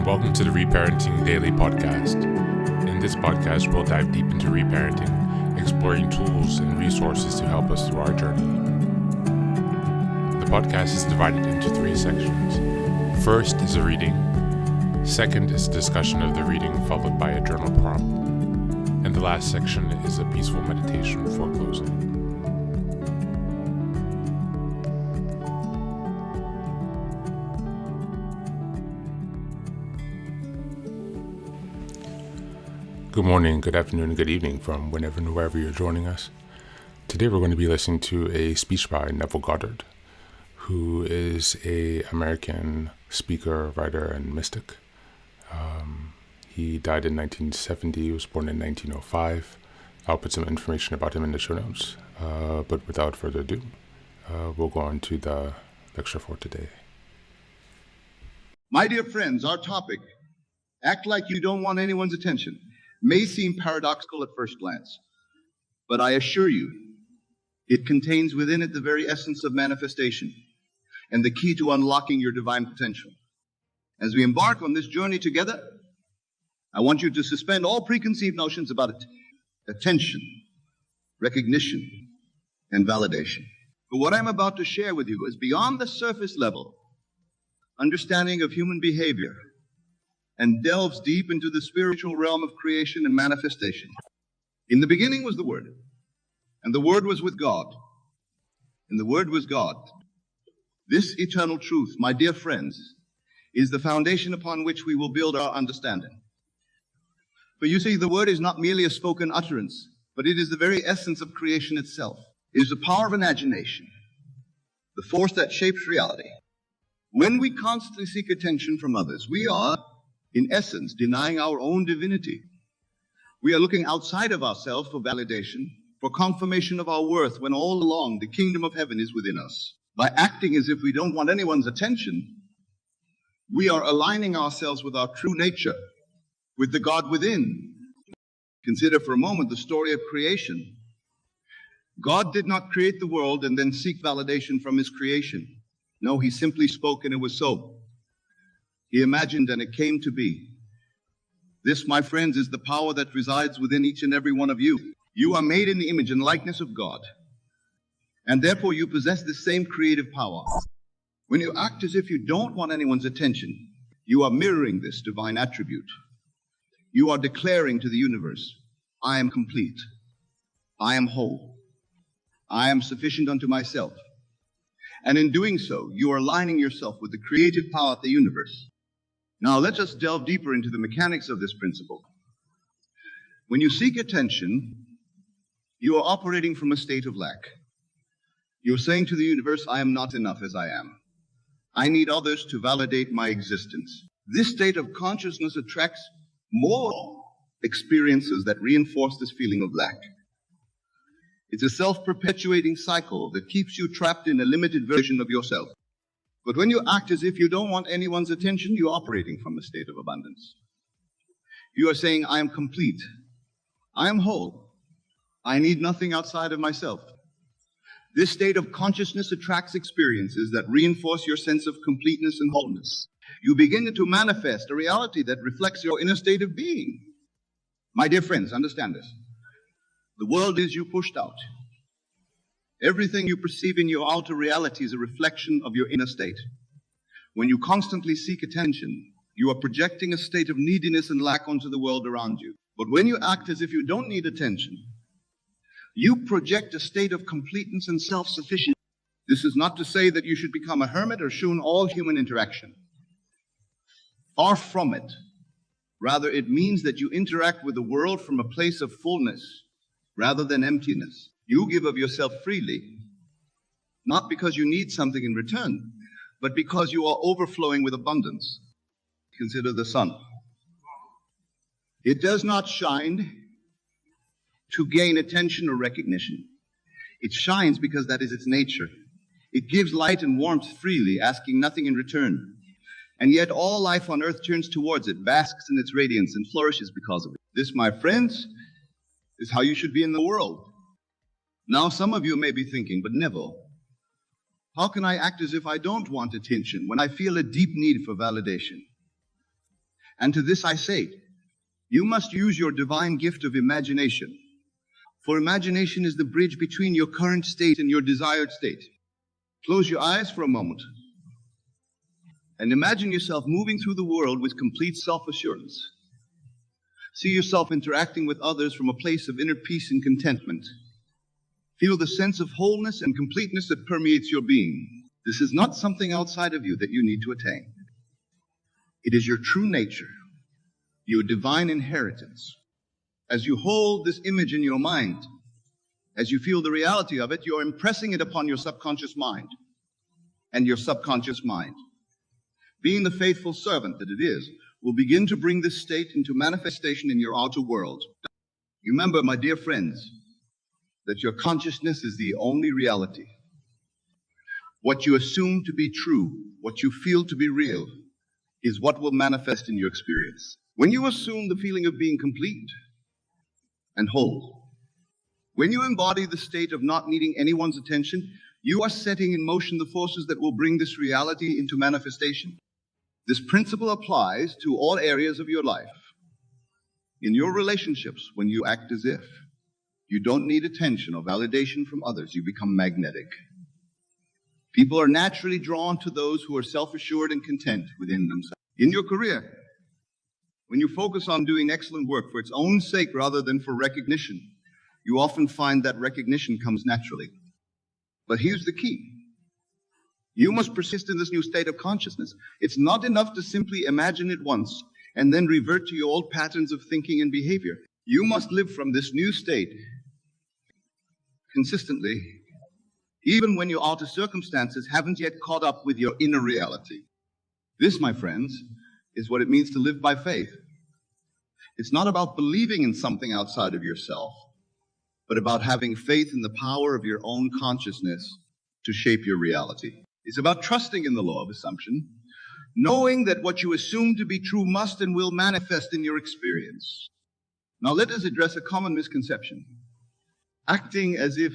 Welcome to the Reparenting Daily podcast. In this podcast, we'll dive deep into reparenting, exploring tools and resources to help us through our journey. The podcast is divided into 3 sections. First is a reading. Second is a discussion of the reading, followed by a journal prompt. And the last section is a peaceful meditation for closing. Good morning, good afternoon, and good evening from whenever and wherever you're joining us. Today we're going to be listening to a speech by Neville Goddard, who is an American speaker, writer, and mystic. He died in 1970. He was born in 1905. I'll put some information about him in the show notes. But without further ado, we'll go on to the lecture for today. My dear friends, our topic, act like you don't want anyone's attention, may seem paradoxical at first glance, but I assure you, it contains within it the very essence of manifestation and the key to unlocking your divine potential. As we embark on this journey together, I want you to suspend all preconceived notions about attention, recognition, and validation. But what I'm about to share with you is beyond the surface level understanding of human behavior and delves deep into the spiritual realm of creation and manifestation. In the beginning was the Word, and the Word was with God, and the Word was God. This eternal truth, my dear friends, is the foundation upon which we will build our understanding. For you see, the Word is not merely a spoken utterance, but it is the very essence of creation itself. It is the power of imagination, the force that shapes reality. When we constantly seek attention from others, we are, in essence, denying our own divinity. We are looking outside of ourselves for validation, for confirmation of our worth, when all along the kingdom of heaven is within us. By acting as if we don't want anyone's attention, we are aligning ourselves with our true nature, with the God within. Consider for a moment the story of creation. God did not create the world and then seek validation from his creation. No, he simply spoke and it was so. He imagined and it came to be. This, my friends, is the power that resides within each and every one of you. You are made in the image and likeness of God, and therefore you possess the same creative power. When you act as if you don't want anyone's attention, you are mirroring this divine attribute. You are declaring to the universe, I am complete. I am whole. I am sufficient unto myself. And in doing so, you are aligning yourself with the creative power of the universe. Now, let us delve deeper into the mechanics of this principle. When you seek attention, you are operating from a state of lack. You're saying to the universe, I am not enough as I am. I need others to validate my existence. This state of consciousness attracts more experiences that reinforce this feeling of lack. It's a self-perpetuating cycle that keeps you trapped in a limited version of yourself. But when you act as if you don't want anyone's attention, you're operating from a state of abundance. You are saying, I am complete. I am whole. I need nothing outside of myself. This state of consciousness attracts experiences that reinforce your sense of completeness and wholeness. You begin to manifest a reality that reflects your inner state of being. My dear friends, understand this. The world is you pushed out. Everything you perceive in your outer reality is a reflection of your inner state. When you constantly seek attention, you are projecting a state of neediness and lack onto the world around you. But when you act as if you don't need attention, you project a state of completeness and self-sufficiency. This is not to say that you should become a hermit or shun all human interaction. Far from it. Rather, it means that you interact with the world from a place of fullness rather than emptiness. You give of yourself freely, not because you need something in return, but because you are overflowing with abundance. Consider the sun. It does not shine to gain attention or recognition. It shines because that is its nature. It gives light and warmth freely, asking nothing in return. And yet all life on earth turns towards it, basks in its radiance, and flourishes because of it. This, my friends, is how you should be in the world. Now, some of you may be thinking, but Neville, how can I act as if I don't want attention when I feel a deep need for validation? And to this I say, you must use your divine gift of imagination. For imagination is the bridge between your current state and your desired state. Close your eyes for a moment and imagine yourself moving through the world with complete self-assurance. See yourself interacting with others from a place of inner peace and contentment. Feel the sense of wholeness and completeness that permeates your being. This is not something outside of you that you need to attain. It is your true nature, your divine inheritance. As you hold this image in your mind, as you feel the reality of it, you're impressing it upon your subconscious mind. And your subconscious mind, being the faithful servant that it is, will begin to bring this state into manifestation in your outer world. Remember, my dear friends, that your consciousness is the only reality. What you assume to be true, what you feel to be real, is what will manifest in your experience. When you assume the feeling of being complete and whole, when you embody the state of not needing anyone's attention, you are setting in motion the forces that will bring this reality into manifestation. This principle applies to all areas of your life. In your relationships, when you act as if you don't need attention or validation from others, you become magnetic. People are naturally drawn to those who are self-assured and content within themselves. In your career, when you focus on doing excellent work for its own sake rather than for recognition, you often find that recognition comes naturally. But here's the key. You must persist in this new state of consciousness. It's not enough to simply imagine it once and then revert to your old patterns of thinking and behavior. You must live from this new state consistently, even when your outer circumstances haven't yet caught up with your inner reality. This, my friends, is what it means to live by faith. It's not about believing in something outside of yourself, but about having faith in the power of your own consciousness to shape your reality. It's about trusting in the law of assumption, knowing that what you assume to be true must and will manifest in your experience. Now let us address a common misconception. Acting as if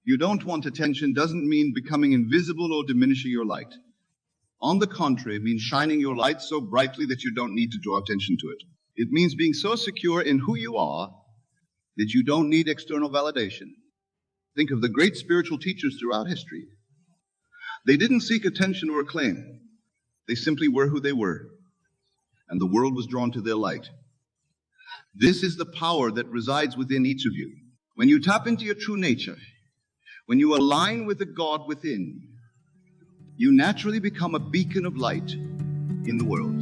you don't want attention doesn't mean becoming invisible or diminishing your light. On the contrary, it means shining your light so brightly that you don't need to draw attention to it. It means being so secure in who you are that you don't need external validation. Think of the great spiritual teachers throughout history. They didn't seek attention or acclaim. They simply were who they were, and the world was drawn to their light. This is the power that resides within each of you. When you tap into your true nature, when you align with the God within, you naturally become a beacon of light in the world.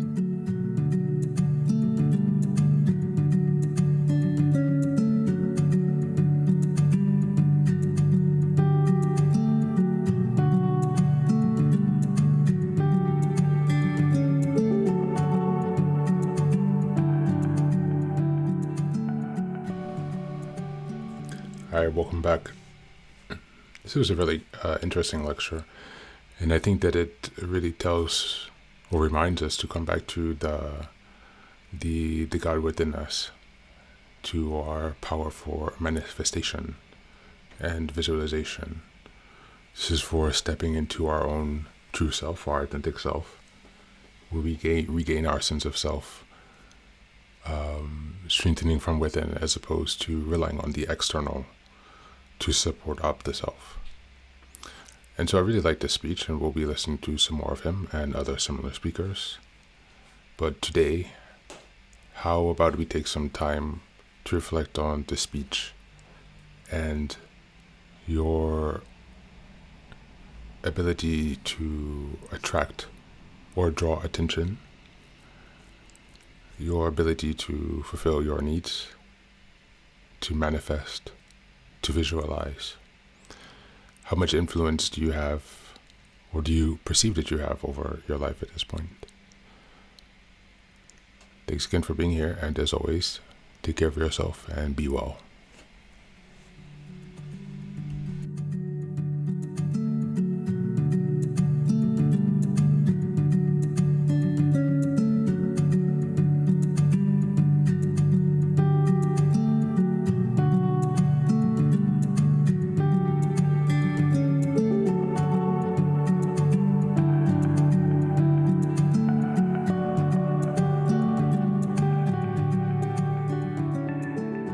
All right, welcome back. This was a really interesting lecture, and I think that it really tells or reminds us to come back to the God within us, to our power for manifestation and visualization. This is for stepping into our own true self, our authentic self, where we regain our sense of self, strengthening from within as opposed to relying on the external to support up the self. And so I really like this speech, and we'll be listening to some more of him and other similar speakers. But today, how about we take some time to reflect on the speech and your ability to attract or draw attention, your ability to fulfill your needs, to manifest, to visualize. How much influence do you have, or do you perceive that you have over your life at this point? Thanks again for being here, and as always, take care of yourself and be well.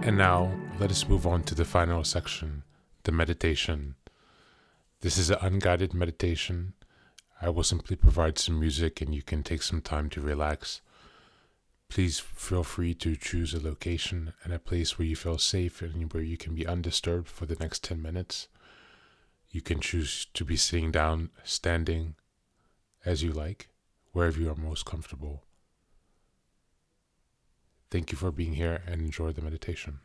And now, let us move on to the final section, the meditation. This is an unguided meditation. I will simply provide some music and you can take some time to relax. Please feel free to choose a location and a place where you feel safe and where you can be undisturbed for the next 10 minutes. You can choose to be sitting down, standing, as you like, wherever you are most comfortable. Thank you for being here and enjoy the meditation.